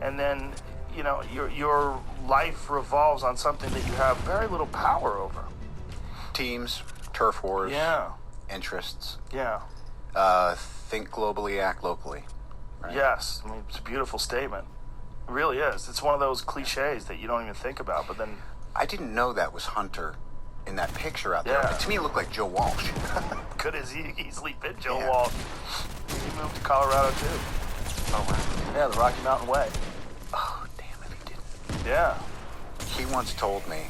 and then your life revolves on something that you have very little power over. Teams, turf wars, yeah, interests. Yeah. Think globally, act locally. Right? Yes, I mean, it's a beautiful statement. It really is. It's one of those cliches that you don't even think about, but then... I didn't know that was Hunter in that picture out there. Yeah. To me, it looked like Joe Walsh. Could as easily been Joe Walsh. He moved to Colorado, too. Oh, wow. Yeah, the Rocky Mountain Way. Oh, damn if he didn't. Yeah. He once told me,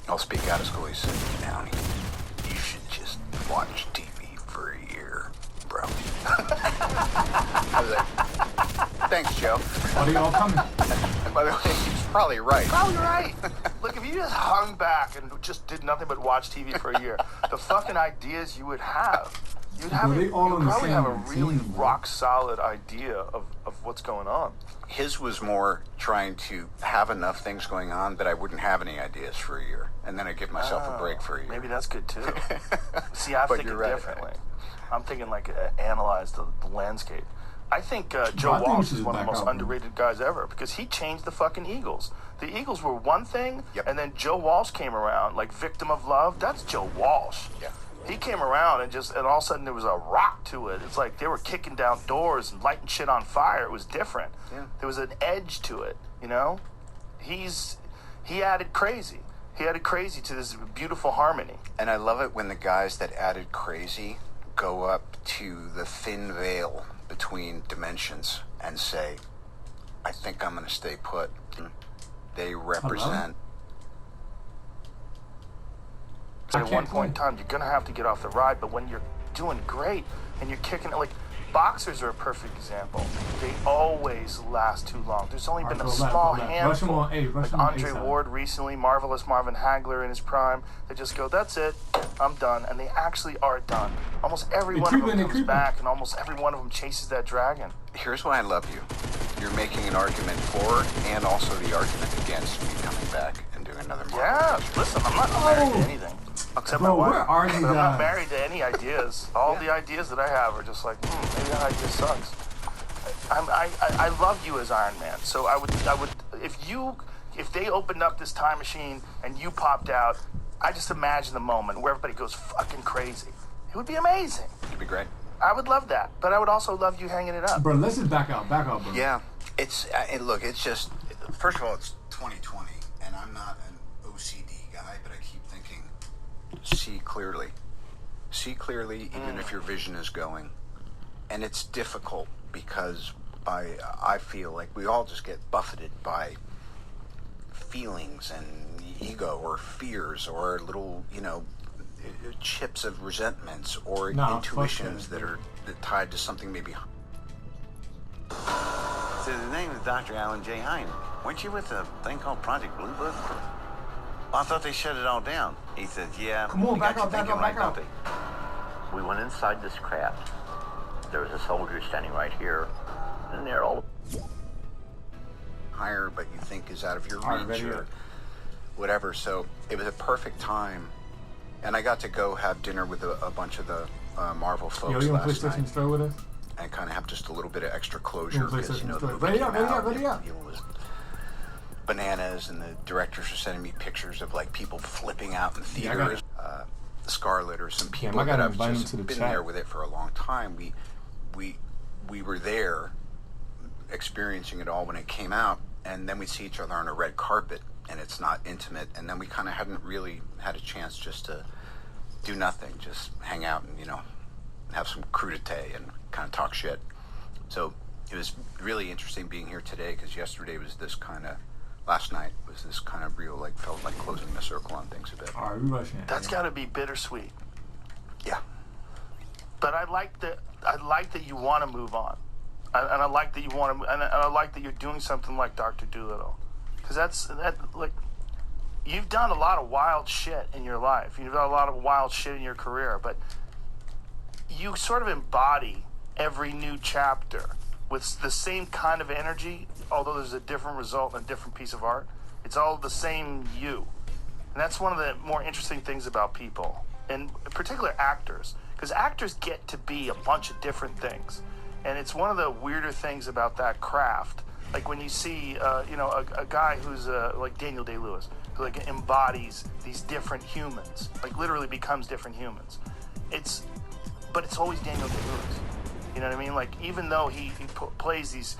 I'll speak out of school, he said, Downey, you should just watch TV for a year, bro. I was like, thanks, Joe. What are y'all coming? By the way, he's probably right. Probably right. Look, if you just hung back and just did nothing but watch TV for a year, the fucking ideas you would have, you'd probably have a really rock solid idea of what's going on. His was more trying to have enough things going on that I wouldn't have any ideas for a year. And then I give myself a break for a year. Maybe that's good too. See, I think differently. I'm thinking like analyze the landscape. I think Joe Walsh is one of the most underrated guys ever because he changed the fucking Eagles. The Eagles were one thing, and then Joe Walsh came around, like Victim of Love. That's Joe Walsh. Yeah. He came around and all of a sudden there was a rock to it. It's like they were kicking down doors and lighting shit on fire. It was different. Yeah. There was an edge to it, you know? He added crazy. He added crazy to this beautiful harmony. And I love it when the guys that added crazy go up to the thin veil between dimensions and say, I think I'm going to stay put. They represent... At one point in time, you're going to have to get off the ride, but when you're doing great and you're kicking it, like boxers are a perfect example. They always last too long. There's only been a small handful, like Andre Ward recently, Marvelous Marvin Hagler in his prime, they just go, that's it, I'm done. And they actually are done. Almost every one of them comes back, and almost every one of them chases that dragon. Here's why I love you. You're making an argument for and also the argument against me coming back and doing another Marvel. Yeah, listen, I'm not married to anything. Except my wife. I'm not married to any ideas. All the ideas that I have are just like, maybe that idea sucks. I love you as Iron Man. So I would, if they opened up this time machine and you popped out, I just imagine the moment where everybody goes fucking crazy. It would be amazing. It'd be great. I would love that, but I would also love you hanging it up. Bro, let's just back out, bro. Yeah, look, it's just, first of all, it's 2020, and I'm not an OCD guy, but I keep thinking, see clearly, even if your vision is going. And it's difficult because I feel like we all just get buffeted by feelings and ego or fears or little, chips of resentments or intuitions that are tied to something maybe. So the name is Dr. Alan J. Hine. Weren't you with a thing called Project Blue Book? I thought they shut it all down. He says, yeah. Come on, back up. We went inside this craft. There was a soldier standing right here, and they're all higher, but you think is out of your reach or whatever. So it was a perfect time. And I got to go have dinner with a bunch of the Marvel folks last night. With us? And kind of have just a little bit of extra closure because, the movie ready up. It was bananas, and the directors are sending me pictures of like people flipping out in theaters. Scarlett or some people that have just been there with it for a long time. We were there experiencing it all when it came out, and then we see each other on a red carpet, and it's not intimate, and then we kind of hadn't really had a chance just to do nothing, just hang out and have some crudité and kind of talk shit. So it was really interesting being here today because yesterday was this kind of, last night was this kind of real, like felt like closing the circle on things a bit. All right, we rushing it. That's got to be bittersweet. Yeah. But I like that you want to move on, and I like that you want to, and I like that you're doing something like Dr. Dolittle, because like you've done a lot of wild shit in your life. You've done a lot of wild shit in your career, but you sort of embody every new chapter with the same kind of energy, although there's a different result and a different piece of art. It's all the same you. And that's one of the more interesting things about people, and in particular actors, because actors get to be a bunch of different things. And it's one of the weirder things about that craft Like when you see, you know, a guy who's like Daniel Day-Lewis, who like embodies these different humans, like literally becomes different humans. But it's always Daniel Day-Lewis. You know what I mean? Like even though he plays these,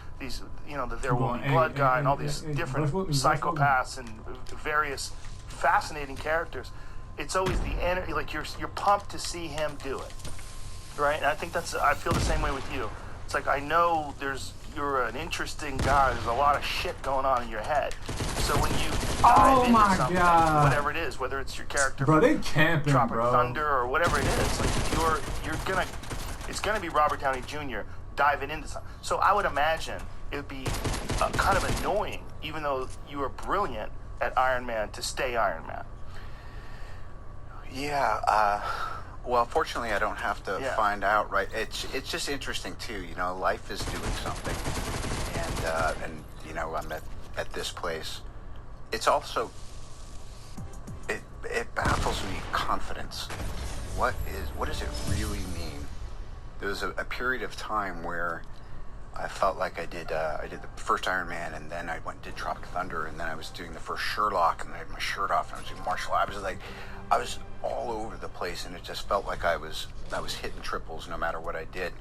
you know, the There Will Be Blood guy and all these different psychopaths and various fascinating characters, it's always the energy. Like you're pumped to see him do it, right? And I think I feel the same way with you. It's like I know you're an interesting guy. There's a lot of shit going on in your head. So when you dive into something, whatever it is, whether it's your character, bro, they camping, Tropic bro. Thunder or whatever it is, like it's gonna be Robert Downey Jr. diving into something. So I would imagine it would be kind of annoying, even though you were brilliant at Iron Man, to stay Iron Man. Yeah. Well, fortunately, I don't have to find out, right? It's just interesting too. You know, life is doing something, and you know, I'm at this place. It's also it baffles me, confidence. What does it really mean? There was a period of time where I felt like I did the first Iron Man, and then I went and did Tropic Thunder, and then I was doing the first Sherlock, and I had my shirt off, and I was doing martial arts. I was all over the place, and it just felt like I was hitting triples no matter what I did.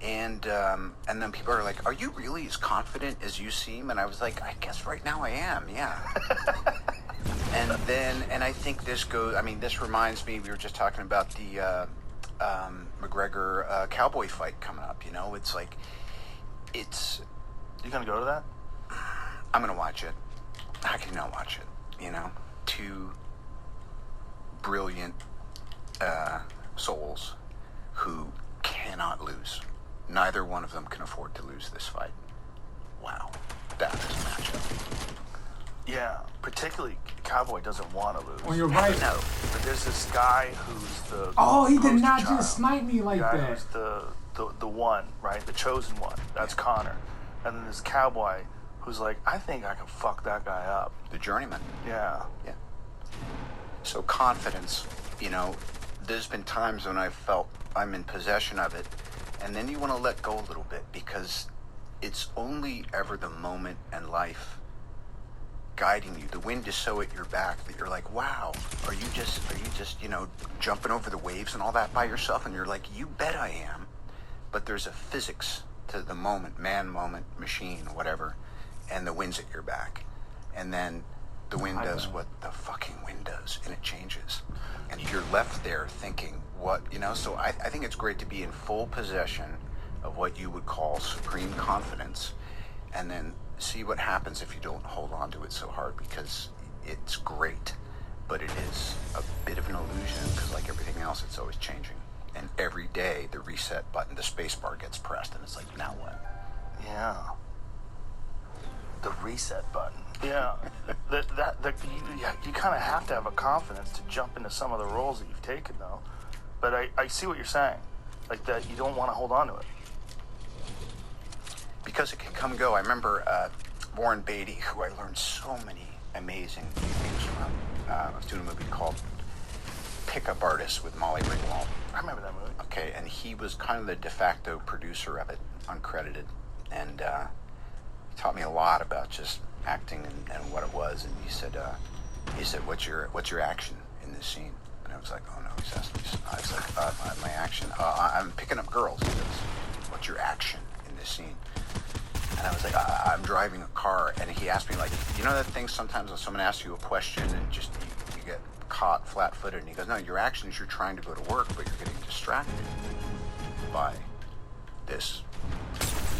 And then people are like, "Are you really as confident as you seem?" And I was like, "I guess right now I am, yeah." and I think this goes. I mean, this reminds me. We were just talking about the McGregor cowboy fight coming up. You know, it's like You gonna go to that? I'm gonna watch it. How can you not watch it? You know, two brilliant souls who cannot lose. Neither one of them can afford to lose this fight. Wow, that is a matchup. Yeah, particularly Cowboy doesn't want to lose. Well, you're right. No, but there's this guy who's the he did not poster just snipe me like the guy that. Who's the one, right? The chosen one. That's Connor. And then this Cowboy who's like, I think I can fuck that guy up. The journeyman. Yeah. Yeah. So confidence, you know, there's been times when I've felt I'm in possession of it, and then you want to let go a little bit, because it's only ever the moment and life guiding you. The wind is so at your back that you're like, wow, are you just, you know, jumping over the waves and all that by yourself? And you're like, you bet I am. But there's a physics to the moment, man, moment, machine, whatever, and the wind's at your back. And then the wind does what the fucking wind does, and it changes. And you're left there thinking, what, you know? So I think it's great to be in full possession of what you would call supreme confidence, and then see what happens if you don't hold on to it so hard, because it's great, but it is a bit of an illusion, because like everything else, it's always changing. And every day, the reset button, the space bar gets pressed, and it's like, now what? Yeah. The reset button. Yeah. You kind of have to have a confidence to jump into some of the roles that you've taken, though. But I see what you're saying. Like that, you don't want to hold on to it. Because it can come and go. I remember Warren Beatty, who I learned so many amazing things from. I was doing a movie called Pickup Artist with Molly Ringwald. I remember that movie. Okay, and he was kind of the de facto producer of it, uncredited. And he taught me a lot about just acting and what it was. And he said, what's your action in this scene? And I was like, oh no, he's asking me. I was like, my action, I'm picking up girls. He goes, what's your action in this scene? And I was like, I'm driving a car. And he asked me, like, you know that thing sometimes when someone asks you a question and just you get caught flat-footed? And he goes, no, your action is you're trying to go to work, but you're getting distracted by this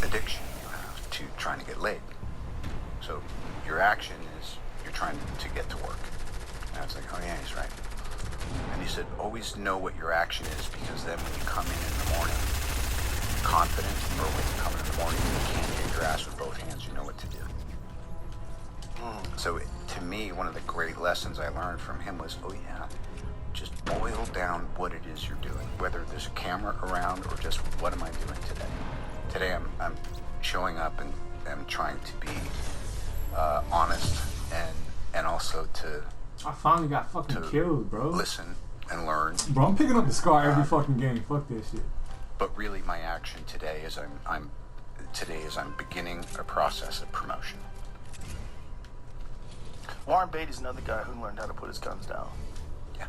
addiction you have to trying to get laid. So your action is you're trying to get to work. And I was like, oh yeah, he's right. And he said, always know what your action is, because then when you come in the morning confident, or when you come in the morning and you can't get your ass with both hands, you know what to do. So to me, one of the great lessons I learned from him was, oh yeah, just boil down what it is you're doing, whether there's a camera around or just what am I doing today. Today I'm showing up and I'm trying to be honest and also to I finally got fucking killed, bro. Listen and learn. Bro, I'm picking up the scar every fucking game. Fuck this shit. But really, my action today is I'm today is I'm beginning a process of promotion. Warren Beatty's another guy who learned how to put his guns down. Yeah.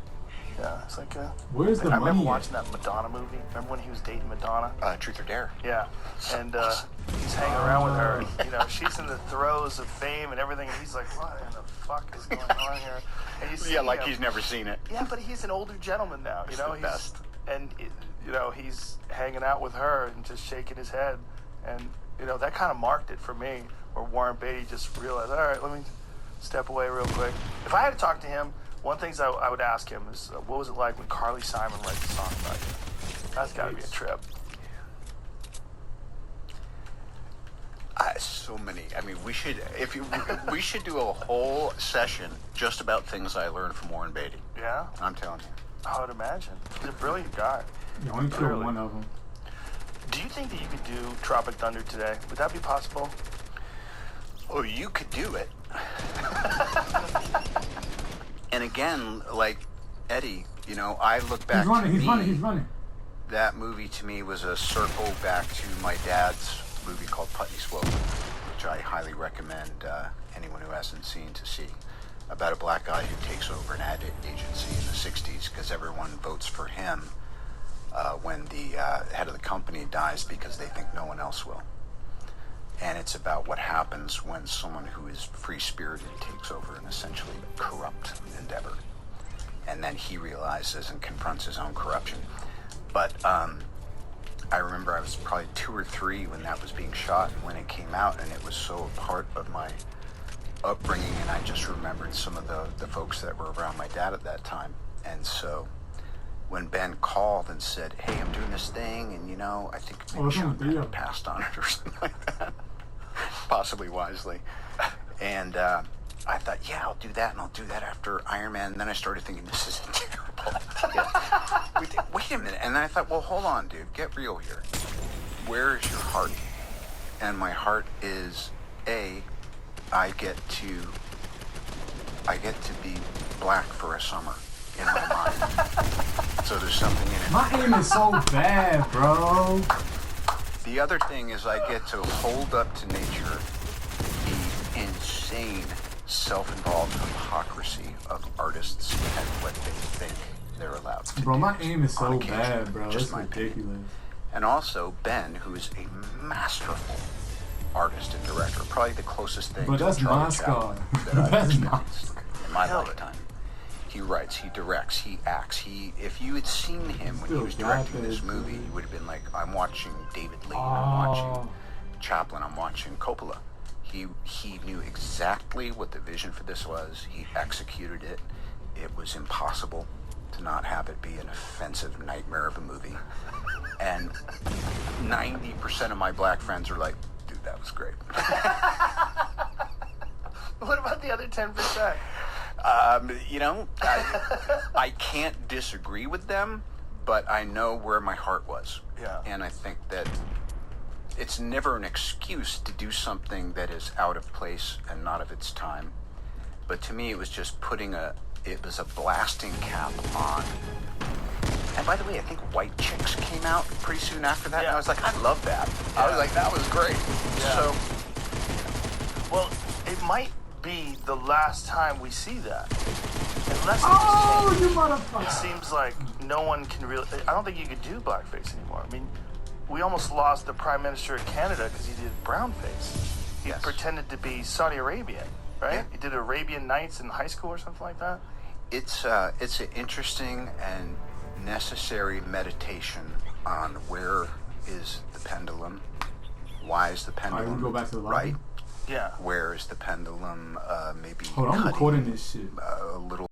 Yeah, it's like where's the I money remember at? watching that Madonna movie. Remember when he was dating Madonna? Truth or Dare. Yeah, and he's hanging around with her. You know, she's in the throes of fame and everything, and he's like, "What in the fuck is going on here?" And you see him, he's never seen it. Yeah, but he's an older gentleman now. You know, the best. And you know, he's hanging out with her and just shaking his head, and you know that kind of marked it for me. Where Warren Beatty just realized, all right, let me step away real quick. If I had to talk to him, one thing I would ask him is, what was it like when Carly Simon writes a song about you? That's got to be a trip. So many. I mean, we should do a whole session just about things I learned from Warren Beatty. Yeah, I'm telling you. I would imagine. He's a brilliant guy. You only killed one of them. Do you think that you could do Tropic Thunder today? Would that be possible? Oh, you could do it. And again, like Eddie, you know, I look back. He's running. That movie to me was a circle back to my dad's movie called Putney Swope, which I highly recommend anyone who hasn't seen to see, about a black guy who takes over an ad agency in the 60s because everyone votes for him when the head of the company dies because they think no one else will. And it's about what happens when someone who is free-spirited takes over an essentially corrupt endeavor. And then he realizes and confronts his own corruption. But I remember I was probably 2 or 3 when that was being shot and when it came out, and it was so a part of my upbringing, and I just remembered some of the folks that were around my dad at that time. And so when Ben called and said, "Hey, I'm doing this thing, and you know, I think maybe Sean Penn passed on it," or something like that, possibly wisely. And I thought, yeah, I'll do that, and I'll do that after Iron Man. And then I started thinking, this is a terrible idea. Wait a minute. And then I thought, well, hold on, dude, get real here. Where is your heart? And my heart is, I get to be black for a summer in my mind. So there's something in it. My aim is so bad, bro. The other thing is I get to hold up to nature the insane self-involved hypocrisy of artists and what they think they're allowed to do. Bro, my aim is so occasion. bad, bro. Just It's my ridiculous. opinion. And also Ben, who is a masterful artist and director, probably the closest thing But to that's Charlie my scar. Chaplin that I've That's my experienced in my lifetime. He writes, he directs, he acts. If you had seen him when he was directing this movie, you would have been like, I'm watching David Lean, I'm watching Chaplin, I'm watching Coppola. He knew exactly what the vision for this was. He executed it. It was impossible to not have it be an offensive nightmare of a movie. And 90% of my black friends are like, dude, that was great. What about the other 10%? You know, I can't disagree with them, but I know where my heart was. Yeah. And I think that it's never an excuse to do something that is out of place and not of its time. But to me, it was just it was a blasting cap on. And by the way, I think White Chicks came out pretty soon after that. Yeah. And I was like, I love that. Yeah. I was like, that was great. Yeah. So, well, it might be the last time we see that. Unless You motherfucker. it seems like no one can really. I don't think you could do blackface anymore. I mean, we almost lost the Prime Minister of Canada because he did brownface. He Yes. pretended to be Saudi Arabian, right? Yeah. He did Arabian Nights in high school or something like that. it's an interesting and necessary meditation on where is the pendulum, why is the pendulum Alright, we go back to the lobby. right, Yeah. where is the pendulum maybe Hold on, I'm cutting recording this shit. a little